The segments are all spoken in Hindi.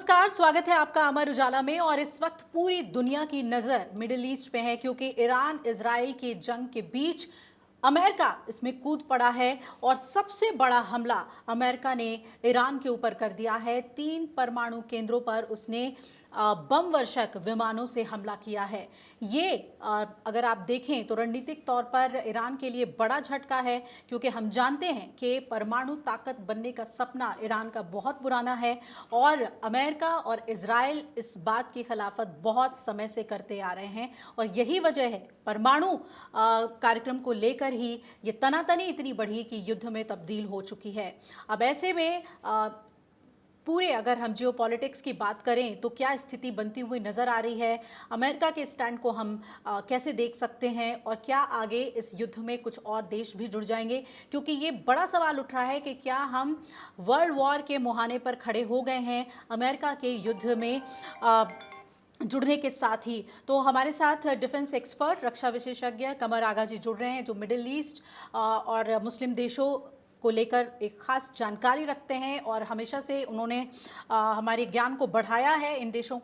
नमस्कार, स्वागत है आपका अमर उजाला में। और इस वक्त पूरी दुनिया की नजर मिडिल ईस्ट पे है क्योंकि ईरान इजराइल की जंग के बीच अमेरिका इसमें कूद पड़ा है और सबसे बड़ा हमला अमेरिका ने ईरान के ऊपर कर दिया है। 3 परमाणु केंद्रों पर उसने बम वर्षक विमानों से हमला किया है। ये अगर आप देखें तो रणनीतिक तौर पर ईरान के लिए बड़ा झटका है क्योंकि हम जानते हैं कि परमाणु ताकत बनने का सपना ईरान का बहुत पुराना है और अमेरिका और इजराइल इस बात की खिलाफत बहुत समय से करते आ रहे हैं। और यही वजह है परमाणु कार्यक्रम को लेकर ही ये तनातनी इतनी बढ़ी कि युद्ध में तब्दील हो चुकी है। अब ऐसे में पूरे अगर हम जियोपॉलिटिक्स की बात करें तो क्या स्थिति बनती हुई नजर आ रही है, अमेरिका के स्टैंड को हम कैसे देख सकते हैं और क्या आगे इस युद्ध में कुछ और देश भी जुड़ जाएंगे, क्योंकि ये बड़ा सवाल उठ रहा है कि क्या हम वर्ल्ड वॉर के मुहाने पर खड़े हो गए हैं अमेरिका के युद्ध में जुड़ने के साथ ही। तो हमारे साथ डिफेंस एक्सपर्ट रक्षा विशेषज्ञ कमर आगा जी जुड़ रहे हैं जो मिडिल ईस्ट और मुस्लिम देशों को लेकर एक खास जानकारी रखते हैं और हमेशा से उन्होंने हमारे ज्ञान को बढ़ाया है इन देशों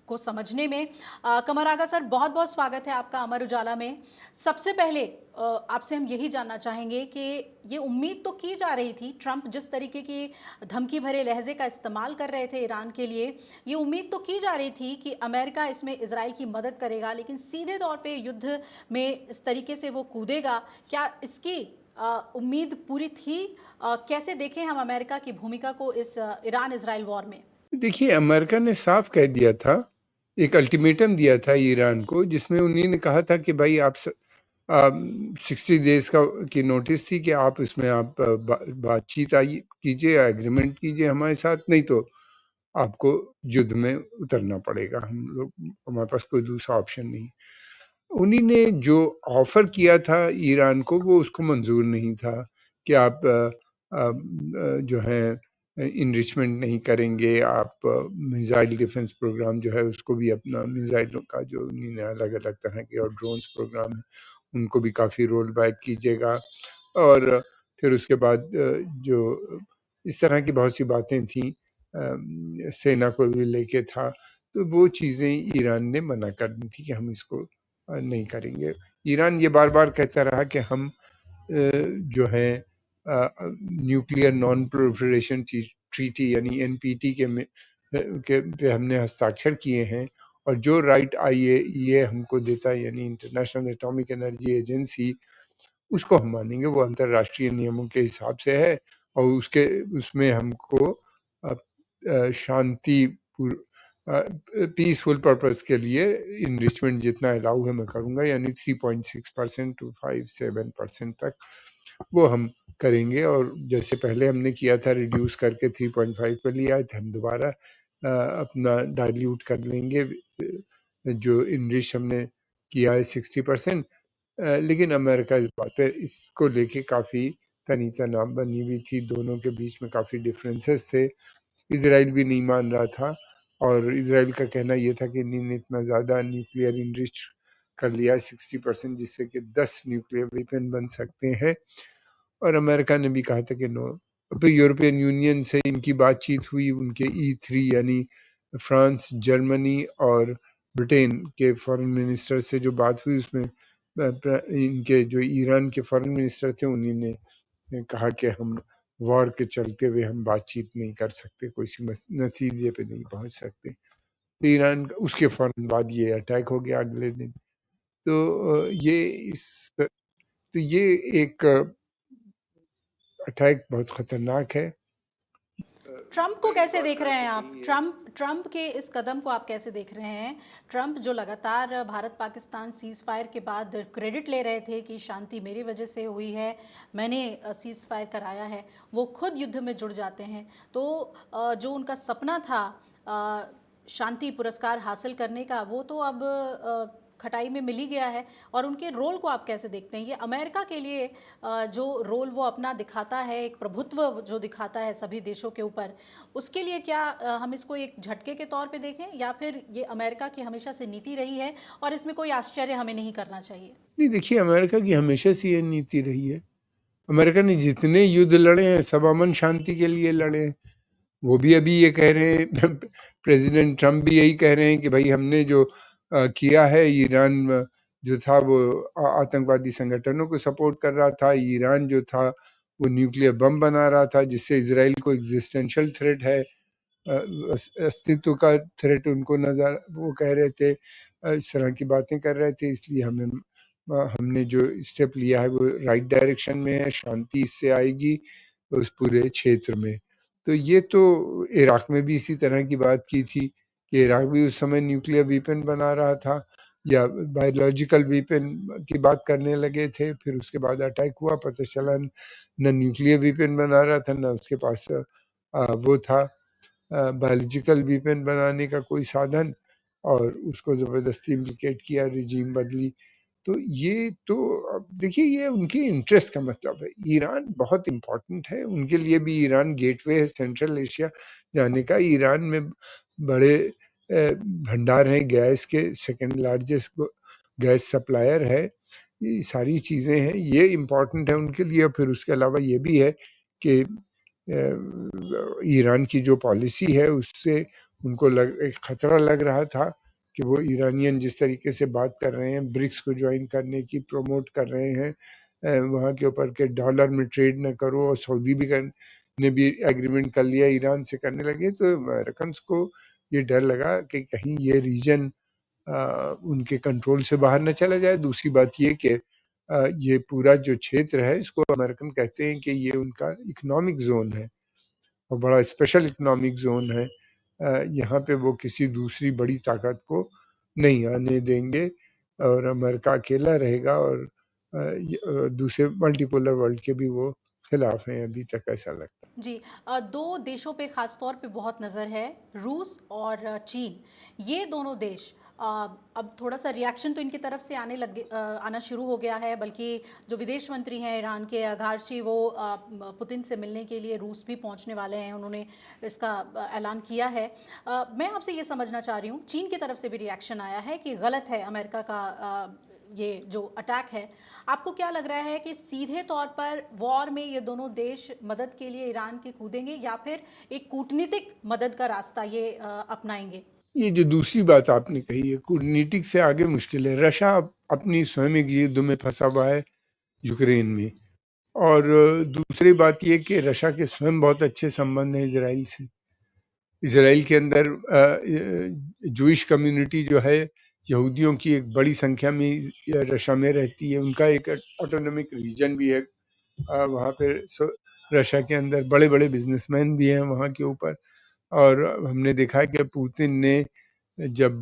को समझने में। कमर आगा सर, बहुत बहुत स्वागत है आपका अमर उजाला में। सबसे पहले आपसे हम यही जानना चाहेंगे कि ये उम्मीद तो की जा रही थी, ट्रंप जिस तरीके की धमकी भरे लहजे का इस्तेमाल कर रहे थे ईरान के लिए, ये उम्मीद तो की जा रही थी कि अमेरिका इसमें इजराइल की मदद करेगा, लेकिन सीधे तौर पे युद्ध में इस तरीके से वो कूदेगा, क्या इसकी उम्मीद पूरी थी? कैसे देखें हम अमेरिका की भूमिका को इस ईरान इजराइल वॉर में? देखिए, अमेरिका ने साफ कह दिया था, एक अल्टीमेटम दिया था ईरान को, जिसमें उन्होंने कहा था कि भाई आप 60 डेज की नोटिस थी कि आप इसमें आप बातचीत कीजिए, एग्रीमेंट कीजिए हमारे साथ, नहीं तो आपको युद्ध में उतरना पड़ेगा। हमारे पास कोई दूसरा ऑप्शन नहीं। उन्हीं ने जो ऑफर किया था ईरान को वो उसको मंजूर नहीं था कि आप जो है इनरिचमेंट नहीं करेंगे, आप मिसाइल डिफेंस प्रोग्राम जो है उसको भी अपना मिसाइलों का जो अलग अलग तरह के और ड्रोन्स प्रोग्राम है उनको भी काफ़ी रोल बैक कीजिएगा। और फिर उसके बाद जो इस तरह की बहुत सी बातें थी सेना को भी लेके था, तो वो चीज़ें ईरान ने मना कर दी थी कि हम इसको नहीं करेंगे। ईरान ये बार बार कहता रहा कि हम जो है न्यूक्लियर नॉन प्रोलिफरेशन ट्रीटी यानी एनपीटी के पे हमने हस्ताक्षर किए हैं और जो राइट आईएईए हमको देता है यानी इंटरनेशनल एटॉमिक एनर्जी एजेंसी, उसको हम मानेंगे। वो अंतर्राष्ट्रीय नियमों के हिसाब से है और उसमें हमको शांति पीसफुल पर्पस के लिए इनरिचमेंट जितना अलाउ है मैं करूँगा, यानी 3.6% टू 5-7% तक वो हम करेंगे। और जैसे पहले हमने किया था रिड्यूस करके 3.5 पे लिया है, तो हम दोबारा अपना डाइल्यूट कर लेंगे। जो इनरिच हमने किया है 60%, लेकिन अमेरिका इस बात पे इसको लेके काफ़ी तनी तनाव बनी हुई थी, दोनों के बीच में काफ़ी डिफरेंसेस थे। इजराइल भी नहीं मान रहा था और इजराइल का कहना ये था कि इन्होंने इतना ज़्यादा न्यूक्लियर इनरिच कर लिया है 60%, जिससे कि 10 न्यूक्लियर वेपन बन सकते हैं। और अमेरिका ने भी कहा था कि नो। तो यूरोपियन यूनियन से इनकी बातचीत हुई, उनके E3 यानी फ्रांस, जर्मनी और ब्रिटेन के फॉरेन मिनिस्टर से जो बात हुई उसमें इनके जो ईरान के फॉरेन मिनिस्टर थे उन्होंने कहा कि हम वॉर के चलते हुए हम बातचीत नहीं कर सकते, कोई नतीजे पे नहीं पहुंच सकते। तो ईरान उसके फौरन बाद ये अटैक हो गया अगले दिन। तो ये एक अटैक बहुत खतरनाक है। ट्रंप को कैसे देख रहे हैं आप? ट्रंप के इस कदम को आप कैसे देख रहे हैं? ट्रंप जो लगातार भारत पाकिस्तान सीज फायर के बाद क्रेडिट ले रहे थे कि शांति मेरी वजह से हुई है, मैंने सीज फायर कराया है, वो खुद युद्ध में जुड़ जाते हैं। तो जो उनका सपना था शांति पुरस्कार हासिल करने का, वो तो अब खटाई में मिल ही गया है। और उनके रोल को आप कैसे देखते हैं? ये अमेरिका के लिए जो रोल वो अपना दिखाता है, एक प्रभुत्व जो दिखाता है सभी देशों के ऊपर, उसके लिए क्या हम इसको एक झटके के तौर पे देखें या फिर ये अमेरिका की हमेशा से नीति रही है और इसमें कोई आश्चर्य हमें नहीं करना चाहिए? नहीं, देखिए, अमेरिका की हमेशा से ये नीति रही है। अमेरिका ने जितने युद्ध लड़े हैं सब अमन शांति के लिए लड़े हैं। वो भी अभी ये कह रहे हैं प्रेसिडेंट ट्रम्प भी यही कह रहे हैं कि भाई हमने जो किया है, ईरान जो था वो आतंकवादी संगठनों को सपोर्ट कर रहा था, ईरान जो था वो न्यूक्लियर बम बना रहा था जिससे इसराइल को एग्जिस्टेंशियल थ्रेट है, अस्तित्व का थ्रेट उनको नजर, वो कह रहे थे, इस तरह की बातें कर रहे थे। इसलिए हमने जो स्टेप लिया है वो राइट डायरेक्शन में है, शांति इससे आएगी उस पूरे क्षेत्र में। तो ये तो इराक में भी इसी तरह की बात की थी कि इराक भी उस समय न्यूक्लियर वीपन बना रहा था या बायोलॉजिकल वीपन की बात करने लगे थे। फिर उसके बाद अटैक हुआ, पता चला न न्यूक्लियर वीपन बना रहा था, न उसके पास वो था बायोलॉजिकल वीपन बनाने का कोई साधन, और उसको ज़बरदस्ती इम्प्लिकेट किया, रिजीम बदली। तो ये तो अब देखिए ये उनके इंटरेस्ट का मतलब है। ईरान बहुत इम्पोर्टेंट है उनके लिए भी, ईरान गेटवे है सेंट्रल एशिया जाने का। ईरान में बड़े भंडार हैं गैस के, सेकंड लार्जेस्ट गैस सप्लायर है। ये सारी चीज़ें हैं, ये इम्पोर्टेंट है उनके लिए। फिर उसके अलावा ये भी है कि ईरान की जो पॉलिसी है उससे उनको एक खतरा लग रहा था कि वो ईरानियन जिस तरीके से बात कर रहे हैं, ब्रिक्स को ज्वाइन करने की प्रमोट कर रहे हैं, वहाँ के ऊपर के डॉलर में ट्रेड न करो, और सऊदी भी ने भी एग्रीमेंट कर लिया ईरान से करने लगे। तो अमेरिकन को ये डर लगा कि कहीं ये रीजन उनके कंट्रोल से बाहर न चला जाए। दूसरी बात ये कि ये पूरा जो क्षेत्र है इसको अमेरिकन कहते हैं कि ये उनका इकोनॉमिक जोन है और बड़ा स्पेशल इकोनॉमिक जोन है। यहाँ पे वो किसी दूसरी बड़ी ताकत को नहीं आने देंगे और अमेरिका अकेला रहेगा, और दूसरे मल्टीपोलर वर्ल्ड के भी वो खिलाफ हैं, अभी तक ऐसा लगता है। जी, दो देशों पे खास तौर पे बहुत नज़र है, रूस और चीन। ये दोनों देश अब थोड़ा सा रिएक्शन तो इनकी तरफ से आना शुरू हो गया है, बल्कि जो विदेश मंत्री हैं ईरान के अगारची, वो पुतिन से मिलने के लिए रूस भी पहुंचने वाले हैं, उन्होंने इसका ऐलान किया है। मैं आपसे ये समझना चाह रही हूँ, चीन की तरफ से भी रिएक्शन आया है कि गलत है अमेरिका का ये जो अटैक है। आपको क्या लग रहा है कि सीधे तौर पर वॉर में ये दोनों देश मदद के लिए ईरान के कूदेंगे या फिर एक कूटनीतिक मदद का रास्ता ये अपनाएंगे? ये जो दूसरी बात आपने कही है, कूटनीतिक से आगे मुश्किल है। रशिया अपनी स्वयं एक युद्ध में फंसा हुआ है यूक्रेन में, और दूसरी बात ये कि रशिया के स्वयं बहुत अच्छे संबंध हैं इसराइल से। इसराइल के अंदर जूइश कम्युनिटी जो है, यहूदियों की एक बड़ी संख्या में रशिया में रहती है। उनका एक ऑटोनॉमिक रीजन भी है वहाँ पे। रशिया के अंदर बड़े बड़े बिजनेसमैन भी हैं वहाँ के ऊपर। और हमने देखा है कि पुतिन ने जब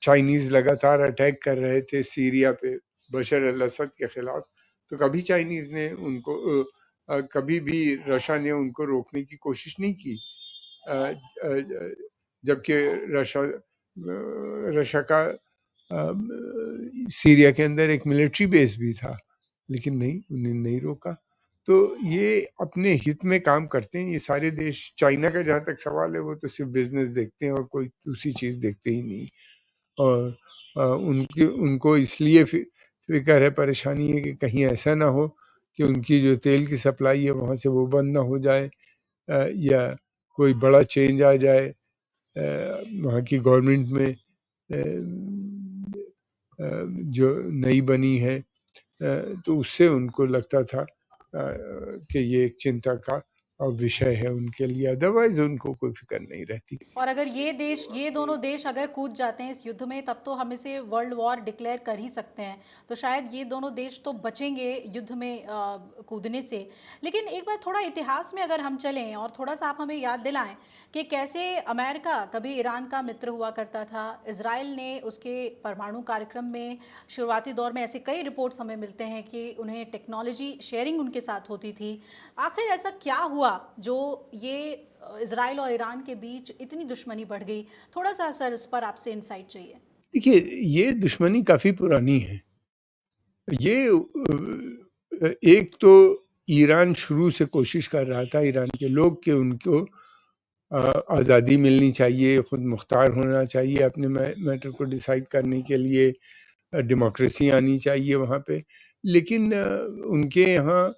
चाइनीज़ लगातार अटैक कर रहे थे सीरिया पे बशर अल असद के खिलाफ, तो कभी चाइनीज़ ने उनको कभी भी रशिया ने उनको रोकने की कोशिश नहीं की, जबकि रशिया का सीरिया के अंदर एक मिलिट्री बेस भी था, लेकिन नहीं, उन्होंने नहीं रोका। तो ये अपने हित में काम करते हैं ये सारे देश। चाइना का जहाँ तक सवाल है, वो तो सिर्फ बिजनेस देखते हैं और कोई दूसरी चीज़ देखते ही नहीं। और उनको इसलिए फिक्र है, परेशानी है कि कहीं ऐसा ना हो कि उनकी जो तेल की सप्लाई है वहाँ से वो बंद ना हो जाए, या कोई बड़ा चेंज आ जाए वहाँ की गवर्नमेंट में जो नई बनी है। तो उससे उनको लगता था कि ये एक चिंता का विषय है उनके लिए, अदरवाइज उनको कोई फिक्र नहीं रहती। और अगर ये दोनों देश अगर कूद जाते हैं इस युद्ध में, तब तो हम इसे वर्ल्ड वॉर डिक्लेयर कर ही सकते हैं। तो शायद ये दोनों देश तो बचेंगे युद्ध में कूदने से। लेकिन एक बार थोड़ा इतिहास में अगर हम चलें और थोड़ा सा आप हमें याद दिलाएं कि कैसे अमेरिका कभी ईरान का मित्र हुआ करता था, इजराइल ने उसके परमाणु कार्यक्रम में शुरुआती दौर में ऐसे कई रिपोर्ट्स हमें मिलते हैं कि उन्हें टेक्नोलॉजी शेयरिंग उनके साथ होती थी। आखिर ऐसा क्या हुआ जो ये इजराइल और ईरान के बीच इतनी दुश्मनी बढ़ गई? थोड़ा सा सर इस पर आपसे इंसाइट चाहिए। देखिए, ये दुश्मनी काफ़ी पुरानी है। ये एक तो ईरान शुरू से कोशिश कर रहा था, ईरान के लोग, कि उनको आज़ादी मिलनी चाहिए, खुद मुख्तार होना चाहिए, अपने मैटर को डिसाइड करने के लिए डेमोक्रेसी आनी चाहिए वहाँ पे। लेकिन उनके यहाँ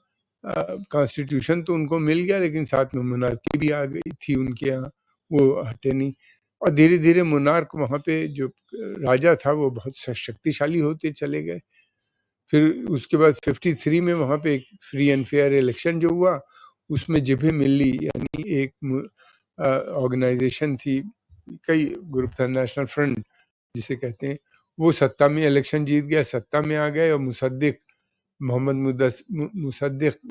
कॉन्स्टिट्यूशन तो उनको मिल गया, लेकिन साथ में मोनार्की भी आ गई थी उनके यहाँ, वो हटे नहीं। और धीरे-धीरे मोनार्क वहाँ पे जो राजा था वो बहुत शक्तिशाली होते चले गए। फिर उसके बाद 53 में वहाँ पे एक फ्री एंड फेयर इलेक्शन जो हुआ, उसमें जिब्हे मिल्ली यानी एक ऑर्गेनाइजेशन थी, कई ग्रुप था, नेशनल फ्रंट जिसे कहते हैं, वो सत्ता में इलेक्शन जीत गया, सत्ता में आ गए, और मुसद्दिक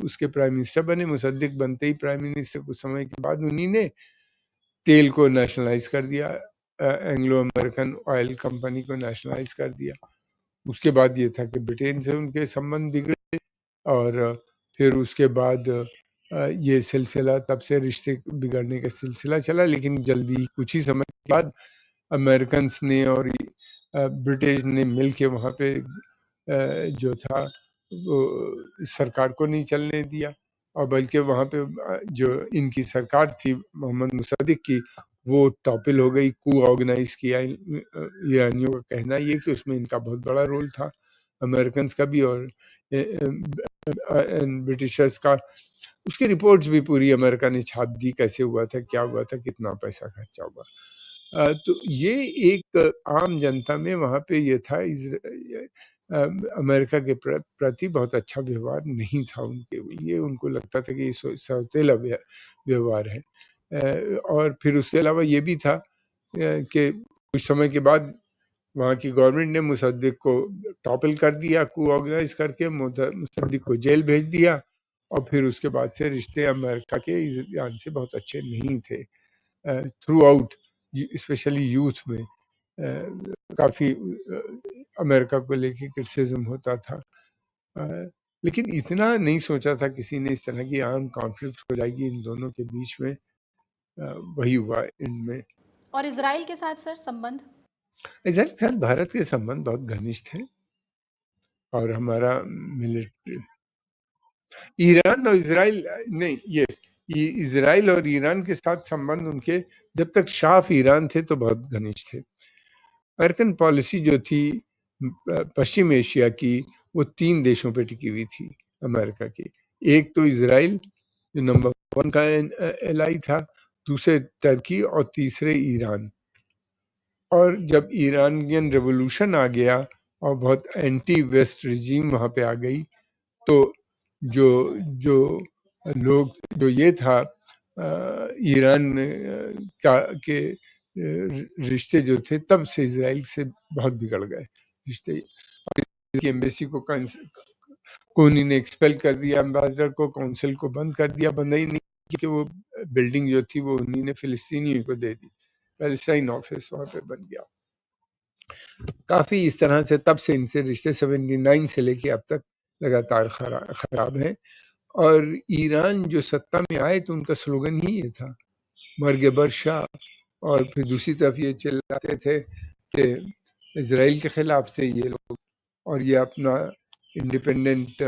उसके प्राइम मिनिस्टर बने। मुसद्दिक बनते ही प्राइम मिनिस्टर कुछ समय के बाद उन्हीं ने तेल को नेशनलाइज कर दिया, एंग्लो अमेरिकन ऑयल कंपनी को नेशनलाइज कर दिया। उसके बाद ये था कि ब्रिटेन से उनके संबंध बिगड़े, और फिर उसके बाद ये सिलसिला, तब से रिश्ते बिगड़ने का सिलसिला चला। लेकिन जल्दी कुछ ही समय के बाद अमेरिकन ने और ब्रिटिश ने मिल के वहाँ पे जो था वो सरकार को नहीं चलने दिया, और बल्कि वहाँ पे जो इनकी सरकार थी मोहम्मद मुसद्दिक की, वो टॉपिल हो गई, कू ऑर्गेनाइज किया। ईरानियों का कहना ये कि उसमें इनका बहुत बड़ा रोल था, अमेरिकन का भी और ब्रिटिशर्स का। उसकी रिपोर्ट्स भी पूरी अमेरिका ने छाप दी, कैसे हुआ था, क्या हुआ था, कितना पैसा खर्चा हुआ। तो ये एक आम जनता में वहाँ पे ये था, अमेरिका के प्रति बहुत अच्छा व्यवहार नहीं था उनके लिए। उनको लगता था कि ये सौतेला व्यवहार है। और फिर उसके अलावा ये भी था कि कुछ समय के बाद वहाँ की गवर्नमेंट ने मुसद्दिक को टॉपल कर दिया, कू ऑर्गेनाइज करके मुसद्दिक को जेल भेज दिया, और फिर उसके बाद से रिश्ते अमेरिका के ईरान से बहुत अच्छे नहीं थे। थ्रू आउट, स्पेशली यूथ में काफ़ी अमेरिका को लेके क्रिटिसिज्म होता था। लेकिन इतना नहीं सोचा था किसी ने इस तरह की आर्म कॉन्फ्लिक्ट हो जाएगी इन दोनों के बीच में। वही हुआ इनमें। और इजराइल के साथ सर संबंध? इजराइल के साथ भारत के संबंध बहुत घनिष्ठ हैं, और हमारा मिलिट्री ईरान और इजराइल नहीं, यस, इजराइल और ईरान के साथ संबंध उनके जब तक शाह ईरान थे तो बहुत घनिष्ठ थे। अमेरिकन पॉलिसी जो थी पश्चिम एशिया की, वो 3 देशों पे टिकी हुई थी अमेरिका की। एक तो इजराइल जो नंबर 1 का एलाई था, दूसरे टर्की, और तीसरे ईरान। और जब ईरानियन रेवोल्यूशन आ गया और बहुत एंटी वेस्ट रिजीम वहाँ पे आ गई, तो जो जो लोग जो ये था ईरान का के रिश्ते जो थे तब से इजराइल से बहुत बिगड़ गए रिश्ते। की एम्बेसी को उन्हीं ने एक्सपेल कर दिया, एम्बेसडर को, काउंसिल को बंद कर दिया। बंद ही नहीं कि वो बिल्डिंग जो थी वो उन्हीं ने फिलिस्तीनियों को दे दी, पैलेस्टाइन ऑफिस वहाँ पे बन गया। काफ़ी इस तरह से तब से इनसे रिश्ते 79 से लेके अब तक लगातार खराब हैं। और ईरान जो सत्ता में आए तो उनका स्लोगन ही ये था, मर्ग बर्शा। और फिर दूसरी तरफ ये चिल्लाते थे कि इजराइल के खिलाफ थे ये लोग, और ये अपना इंडिपेंडेंट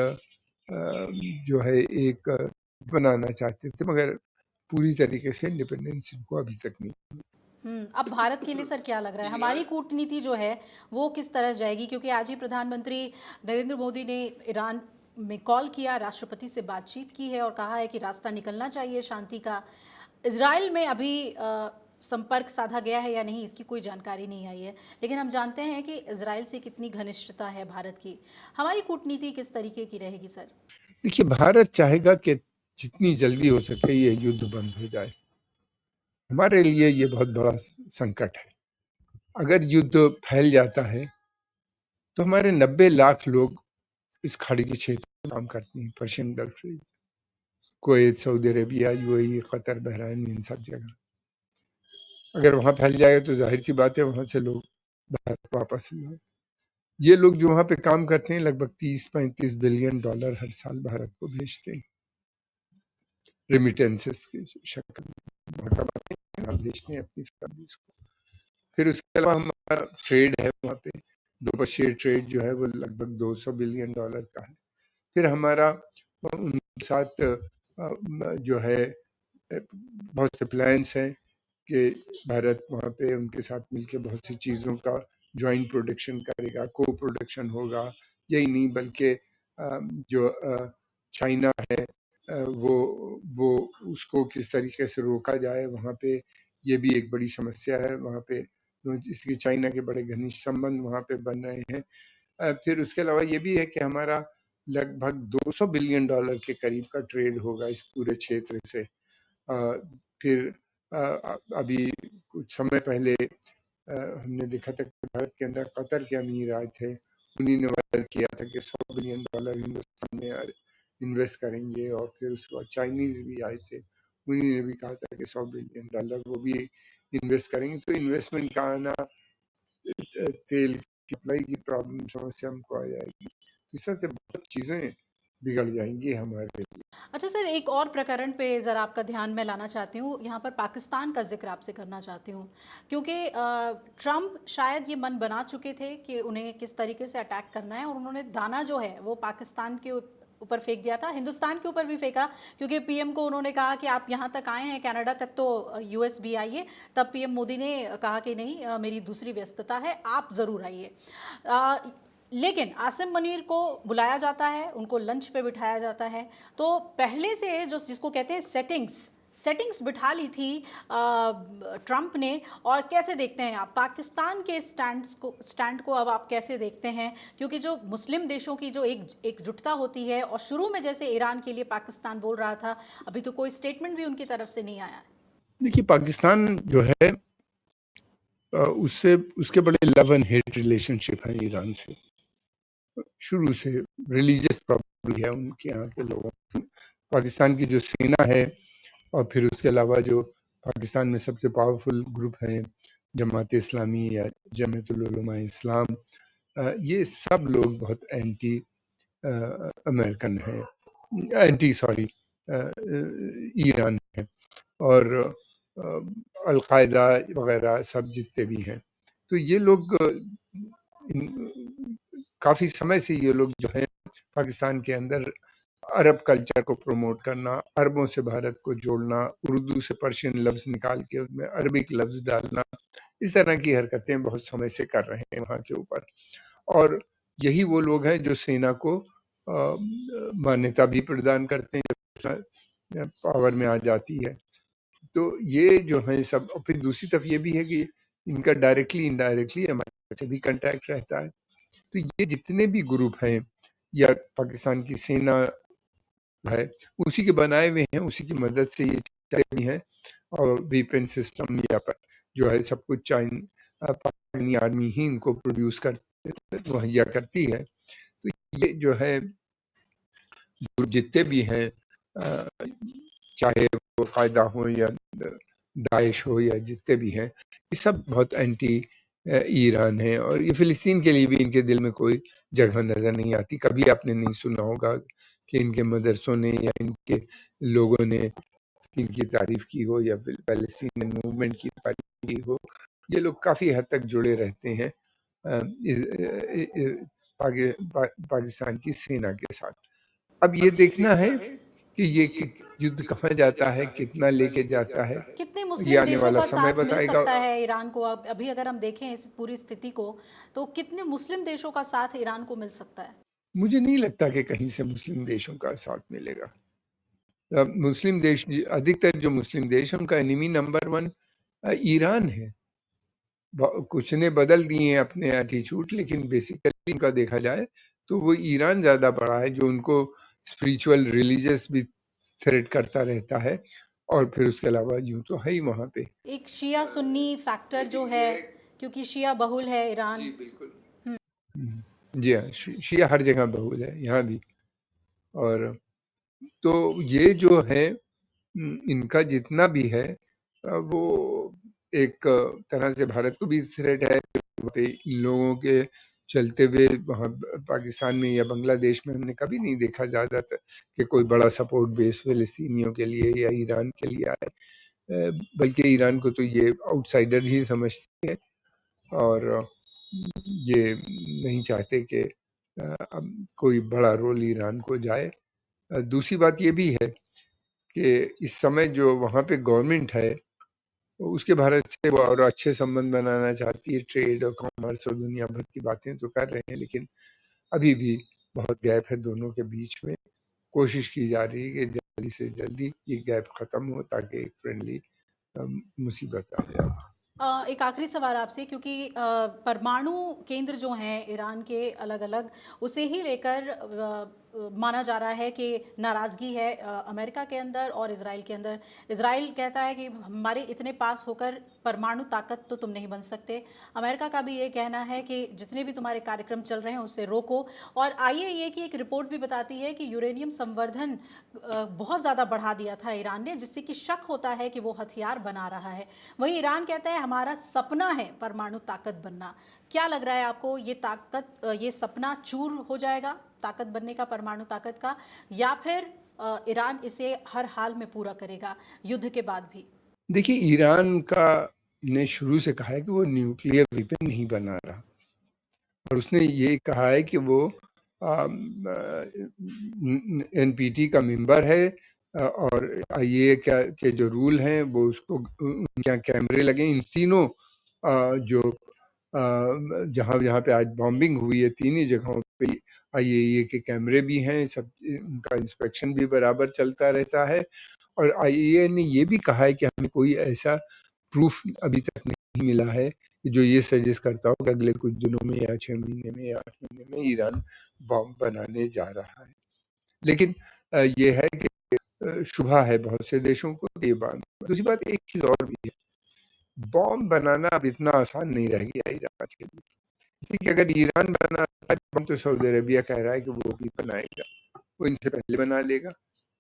जो है एक बनाना चाहते थे, मगर पूरी तरीके से इंडिपेंडेंस इनको अभी तक नहीं। अब भारत के लिए सर क्या लग रहा है, हमारी कूटनीति जो है वो किस तरह जाएगी? क्योंकि आज ही प्रधानमंत्री नरेंद्र मोदी ने ईरान में कॉल किया, राष्ट्रपति से बातचीत की है और कहा है कि रास्ता निकलना चाहिए शांति का। इजराइल में अभी संपर्क साधा गया है या नहीं इसकी कोई जानकारी नहीं आई है, लेकिन हम जानते हैं कि इजराइल से कितनी घनिष्ठता है भारत की। हमारी कूटनीति किस तरीके की रहेगी सर? देखिए, भारत चाहेगा कि जितनी जल्दी हो सके ये युद्ध बंद हो जाए। हमारे लिए ये बहुत बड़ा संकट है। अगर युद्ध फैल जाता है तो हमारे 90 लाख लोग इस खाड़ी के क्षेत्र में काम करते हैं, Persian Gulf region, Kuwait, Saudi Arabia, UAE, Qatar, Bahrain, इन सब जगह। अगर वहाँ फैल जाएगा तो जाहिर सी बात है वहाँ से लोग भारत वापस लाए। ये लोग जो वहाँ पे काम करते हैं लगभग 30-35 बिलियन डॉलर हर साल भारत को भेजते हैं, रेमिटेंसेस की शक्ल में भेजते हैं अपनी फैमिलीज को। फिर उसके अलावा हमारा ट्रेड है वहाँ पे, द्विपक्षीय ट्रेड जो है वो लगभग 200 बिलियन डॉलर का है। फिर हमारा उनके साथ जो है बहुत से प्लान्स हैं कि भारत वहाँ पे उनके साथ मिलकर बहुत सी चीज़ों का जॉइंट प्रोडक्शन करेगा, को प्रोडक्शन होगा। यही नहीं बल्कि जो चाइना है, वो उसको किस तरीके से रोका जाए वहाँ पे, ये भी एक बड़ी समस्या है वहाँ पे, इसलिए चाइना के बड़े घनिष्ठ संबंध वहाँ पे बन रहे हैं। फिर उसके अलावा ये भी है कि हमारा लगभग $200 बिलियन के करीब का ट्रेड होगा इस पूरे क्षेत्र से। फिर अभी कुछ समय पहले हमने देखा था कि भारत के अंदर कतर के अमीर आए थे, उन्हीं ने वायदा किया था कि $100 बिलियन हिंदुस्तान में इन्वेस्ट करेंगे, और फिर उसके बाद चाइनीज भी आए थे, उन्हीं ने भी कहा था कि $100 बिलियन वो भी इन्वेस्ट करेंगे। तो इन्वेस्टमेंट का आना, तेल की सप्लाई की प्रॉब्लम समस्या हमको आ जाएगी, तो इस तरह से बहुत चीज़ें बिगड़ जाएंगी हमारे लिए। अच्छा सर, एक और प्रकरण पे ज़रा आपका ध्यान मैं लाना चाहती हूँ, यहाँ पर पाकिस्तान का जिक्र आपसे करना चाहती हूँ, क्योंकि ट्रम्प शायद ये मन बना चुके थे कि उन्हें किस तरीके से अटैक करना है, और उन्होंने दाना जो है वो पाकिस्तान के ऊपर फेंक दिया था, हिंदुस्तान के ऊपर भी फेंका, क्योंकि पीएम को उन्होंने कहा कि आप यहाँ तक आए हैं, कनाडा तक तो यूएस भी आइए। तब पीएम मोदी ने कहा कि नहीं, मेरी दूसरी व्यस्तता है, आप ज़रूर आइए। लेकिन आसिम मनीर को बुलाया जाता है, उनको लंच पे बिठाया जाता है, तो पहले से जो जिसको कहते हैं सेटिंग्स बिठा ली थी ट्रम्प ने। और कैसे देखते हैं आप पाकिस्तान के स्टैंड को अब आप कैसे देखते हैं, क्योंकि जो मुस्लिम देशों की जो एकजुटता होती है, और शुरू में जैसे ईरान के लिए पाकिस्तान बोल रहा था, अभी तो कोई स्टेटमेंट भी उनकी तरफ से नहीं आया है। देखिए, पाकिस्तान जो है उससे उसके बड़े लव एंड हेट रिलेशनशिप है ईरान से, शुरू से रिलीजियस प्रॉब्लम है उनके यहाँ के लोगों की। पाकिस्तान की जो सेना है, और फिर उसके अलावा जो पाकिस्तान में सबसे पावरफुल ग्रुप है, जमात इस्लामी या जमातुल उलमा इस्लाम, ये सब लोग बहुत एंटी अमेरिकन है, एंटी सॉरी ईरान है, और अलकायदा वगैरह सब जितने भी हैं, तो ये लोग काफ़ी समय से ये लोग जो है पाकिस्तान के अंदर अरब कल्चर को प्रमोट करना, अरबों से भारत को जोड़ना, उर्दू से पर्शियन लफ्ज़ निकाल के उसमें अरबिक लफ्ज़ डालना, इस तरह की हरकतें बहुत समय से कर रहे हैं वहाँ के ऊपर। और यही वो लोग हैं जो सेना को मान्यता भी प्रदान करते हैं, पावर में आ जाती है। तो ये जो है सब, और फिर दूसरी तरफ ये भी है कि इनका डायरेक्टली इनडायरेक्टली हमारे से भी कांटेक्ट रहता है। तो ये जितने भी ग्रुप हैं या पाकिस्तान की सेना है, उसी के बनाए हुए हैं, उसी की मदद से ये चले भी हैं, और वेपन सिस्टम या पर जो है सब कुछ पाकिस्तानी आर्मी ही इनको प्रोड्यूस करती मुहैया करती है। तो ये जो है ग्रुप जितने भी हैं, चाहे वो कायदा हो या दाइश हो या जितने भी हैं, ये सब बहुत एंटी ईरान है, और ये फ़िलिस्तीन के लिए भी इनके दिल में कोई जगह नज़र नहीं आती। कभी आपने नहीं सुना होगा कि इनके मदरसों ने या इनके लोगों ने इनकी तारीफ़ की हो या पैलेस्टीनियन मूवमेंट की तारीफ़ की हो। ये लोग काफ़ी हद तक जुड़े रहते हैं पाकिस्तान की सेना के साथ। अब ये देखना है कि ये युद्ध कहाँ जाता है, कितना लेके जाता है, कितने ये मुस्लिम आने देशों वाला का समय साथ मिल बताएगा। सकता है ईरान को? अब अभी अगर हम देखें इस पूरी स्थिति को, तो कितने मुस्लिम देशों का साथ ईरान को मिल सकता है? मुझे नहीं लगता कि कहीं से मुस्लिम देशों का साथ मिलेगा। मुस्लिम देश, अधिकतर जो मुस्लिम देश, उनका एनिमी नंबर 1 ईरान है। कुछ ने बदल दिए हैं अपने एटीट्यूड, लेकिन बेसिकली उनका देखा जाए तो वो ईरान ज़्यादा बड़ा है, जो उनको स्पिरिचुअल रिलीजियस भी थ्रेट करता रहता है, और फिर उसके अलावा यूं तो है ही वहाँ पे। एक शिया सुन्नी फैक्टर जो है, क्योंकि शिया बहुल है ईरान। जी बिल्कुल। जी हाँ, शिया हर जगह बहुल है, यहाँ भी। और तो ये जो है इनका जितना भी है, वो एक तरह से भारत को भी थ्रेट है। पे इन लोगों के चलते हुए वहाँ पाकिस्तान में या बांग्लादेश में हमने कभी नहीं देखा ज़्यादातर कि कोई बड़ा सपोर्ट बेस फ़िलिस्तीनियों के लिए या ईरान के लिए आए, बल्कि ईरान को तो ये आउटसाइडर ही समझते हैं, और ये नहीं चाहते कि अब कोई बड़ा रोल ईरान को जाए। दूसरी बात ये भी है कि इस समय जो वहाँ पे गवर्नमेंट है, उसके भारत से वो और अच्छे संबंध बनाना चाहती है, ट्रेड और कॉमर्स और दुनिया भर की बातें तो कर रहे हैं, लेकिन अभी भी बहुत गैप है दोनों के बीच में। कोशिश की जा रही है कि जल्दी से जल्दी ये गैप ख़त्म हो ताकि एक फ्रेंडली मुसीबत आ जाए। एक आखिरी सवाल आपसे, क्योंकि परमाणु केंद्र जो हैं ईरान के अलग अलग, उसे ही लेकर माना जा रहा है कि नाराज़गी है अमेरिका के अंदर और इजराइल के अंदर। इजराइल कहता है कि हमारे इतने पास होकर परमाणु ताकत तो तुम नहीं बन सकते। अमेरिका का भी ये कहना है कि जितने भी तुम्हारे कार्यक्रम चल रहे हैं उसे रोको। और आईएईए की एक रिपोर्ट भी बताती है कि यूरेनियम संवर्धन बहुत ज़्यादा बढ़ा दिया था ईरान ने, जिससे कि शक होता है कि वो हथियार बना रहा है। वहीं ईरान कहता है हमारा सपना है परमाणु ताकत बनना। क्या लग रहा है आपको, ये सपना चूर हो जाएगा ताकत बनने का, परमाणु ताकत का, या फिर ईरान इसे हर हाल में पूरा करेगा युद्ध के बाद भी? देखिए, ईरान का ने शुरू से कहा है कि वो न्यूक्लियर वेपन नहीं बना रहा, और उसने ये कहा है कि वो एनपीटी का मेंबर है, और आईएईए के जो रूल हैं वो उसको उनके यहाँ कैमरे लगे। इन तीनों जो जहाँ जहाँ पे आज बॉम्बिंग हुई है, तीन ही जगहों पे आईएईए के कैमरे भी हैं, सब उनका इंस्पेक्शन भी बराबर चलता रहता है। और आईएईए ने ये भी कहा है कि हमें कोई ऐसा प्रूफ अभी तक नहीं मिला है कि जो ये सजेस्ट करता हो कि अगले कुछ दिनों में या 6 महीने में या 8 महीने में ईरान बॉम्ब बनाने जा रहा है। लेकिन ये है कि शुबा है बहुत से देशों को ये बात। दूसरी बात, एक चीज़ और भी है, बॉम्ब बनाना अब इतना आसान नहीं रह गया ईरान के लिए। इसलिए कि अगर ईरान बनाता है बॉम्ब तो सऊदी अरबिया कह रहा है कि वो भी बनाएगा, वो इनसे पहले बना लेगा।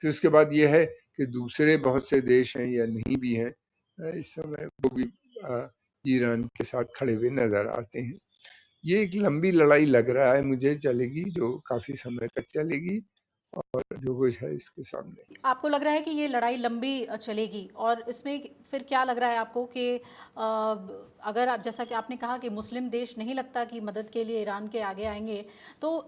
फिर उसके बाद ये है कि दूसरे बहुत से देश हैं या नहीं भी हैं इस समय, वो भी ईरान के साथ खड़े हुए नज़र आते हैं। ये एक लंबी लड़ाई लग रहा है मुझे चलेगी, जो काफ़ी समय तक चलेगी, और जो कुछ है इसके सामने। आपको लग रहा है कि ये लड़ाई लंबी चलेगी, और इसमें फिर क्या लग रहा है आपको कि अगर आप, जैसा कि आपने कहा कि मुस्लिम देश नहीं लगता कि मदद के लिए ईरान के आगे आएंगे, तो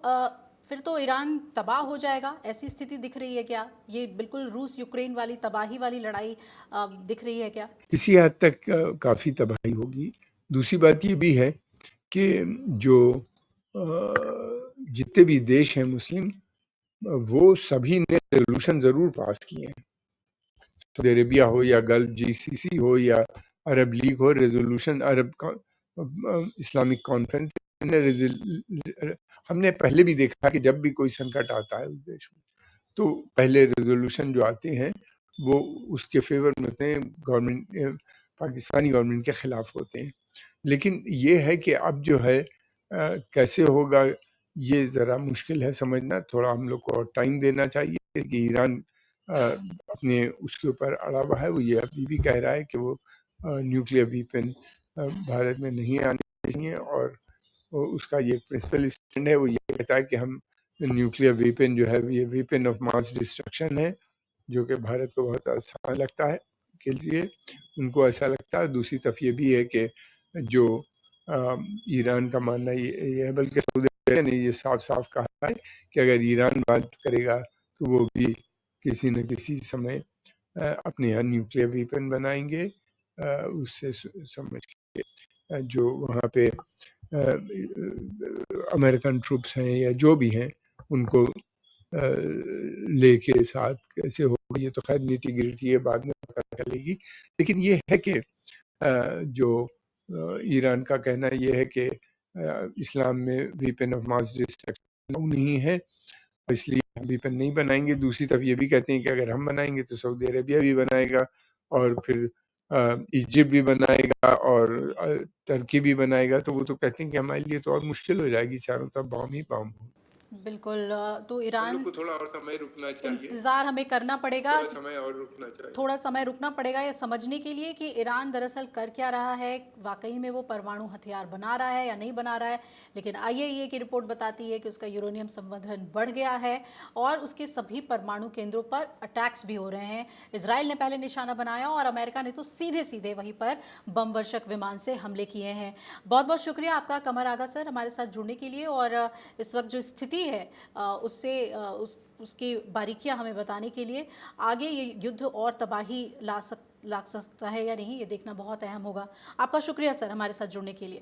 फिर तो ईरान तबाह हो जाएगा, ऐसी स्थिति दिख रही है क्या? ये बिल्कुल रूस यूक्रेन वाली तबाही वाली लड़ाई दिख रही है क्या? किसी हद तक काफ़ी तबाही होगी। दूसरी बात ये भी है कि जो जितने भी देश हैं मुस्लिम, वो सभी ने रेजोल्यूशन ज़रूर पास किए हैं। सऊदी अरेबिया हो या गल्फ जीसीसी हो या अरब लीग हो, रेजोल्यूशन इस्लामिक कॉन्फ्रेंस ने हमने पहले भी देखा कि जब भी कोई संकट आता है उस देश में, तो पहले रेजोल्यूशन जो आते हैं वो उसके फेवर में होते हैं, गवर्नमेंट पाकिस्तानी गवर्नमेंट के ख़िलाफ़ होते हैं। लेकिन ये है कि अब जो है कैसे होगा ये ज़रा मुश्किल है समझना। थोड़ा हम लोग को और टाइम देना चाहिए कि ईरान अपने उसके ऊपर अड़ा हुआ है। वो ये अभी भी कह रहा है कि वो न्यूक्लियर वेपन भारत में नहीं आने चाहिए, और उसका ये प्रिंसिपल स्टैंड है। वो ये कहता है कि हम न्यूक्लियर वेपन जो है ये वेपन ऑफ मास डिस्ट्रक्शन है, जो कि भारत को बहुत आसान लगता है के लिए, उनको ऐसा लगता है। दूसरी तरफ ये भी है कि जो ईरान का मानना ये है, बल्कि सऊदी अरब ने ये साफ-साफ कहा है कि अगर ईरान बात करेगा तो वो भी किसी न किसी समय अपने यहाँ न्यूक्लियर वेपन बनाएंगे। उससे समझ के जो वहाँ पे अमेरिकन ट्रूप्स हैं या जो भी हैं उनको लेके साथ कैसे होगा ये तो खैर निटी-ग्रिटी है, बाद में पता चलेगी। लेकिन ये है कि जो ईरान का कहना ये है कि इस्लाम में वेपन ऑफ मास डिस्ट्रक्शन नहीं है, इसलिए हम वेपन नहीं बनाएंगे। दूसरी तरफ ये भी कहते हैं कि अगर हम बनाएंगे तो सऊदी अरेबिया भी बनाएगा, और फिर इजिप्ट भी बनाएगा, और टर्की भी बनाएगा। तो वो तो कहते हैं कि हमारे लिए तो और मुश्किल हो जाएगी, चारों तरफ बॉम्ब ही बॉम्ब हो। बिल्कुल। तो हम ईरान, लोग को थोड़ा और समय रुकना चाहिए, इंतज़ार हमें करना पड़ेगा, थोड़ा समय और रुकना चाहिए। थोड़ा समय रुकना पड़ेगा ये समझने के लिए कि ईरान दरअसल कर क्या रहा है, वाकई में वो परमाणु हथियार बना रहा है या नहीं बना रहा है। लेकिन आईएईए की रिपोर्ट बताती है कि उसका यूरेनियम संवर्धन बढ़ गया है और उसके सभी परमाणु केंद्रों पर अटैक्स भी हो रहे हैं। इजराइल ने पहले निशाना बनाया और अमेरिका ने तो सीधे सीधे वहीं पर बम वर्षक विमान से हमले किए हैं। बहुत बहुत शुक्रिया आपका कमर आगा सर हमारे साथ जुड़ने के लिए, और इस वक्त जो स्थिति है उसकी बारीकियां हमें बताने के लिए। आगे ये युद्ध और तबाही ला सकता है या नहीं, ये देखना बहुत अहम होगा। आपका शुक्रिया सर हमारे साथ जुड़ने के लिए।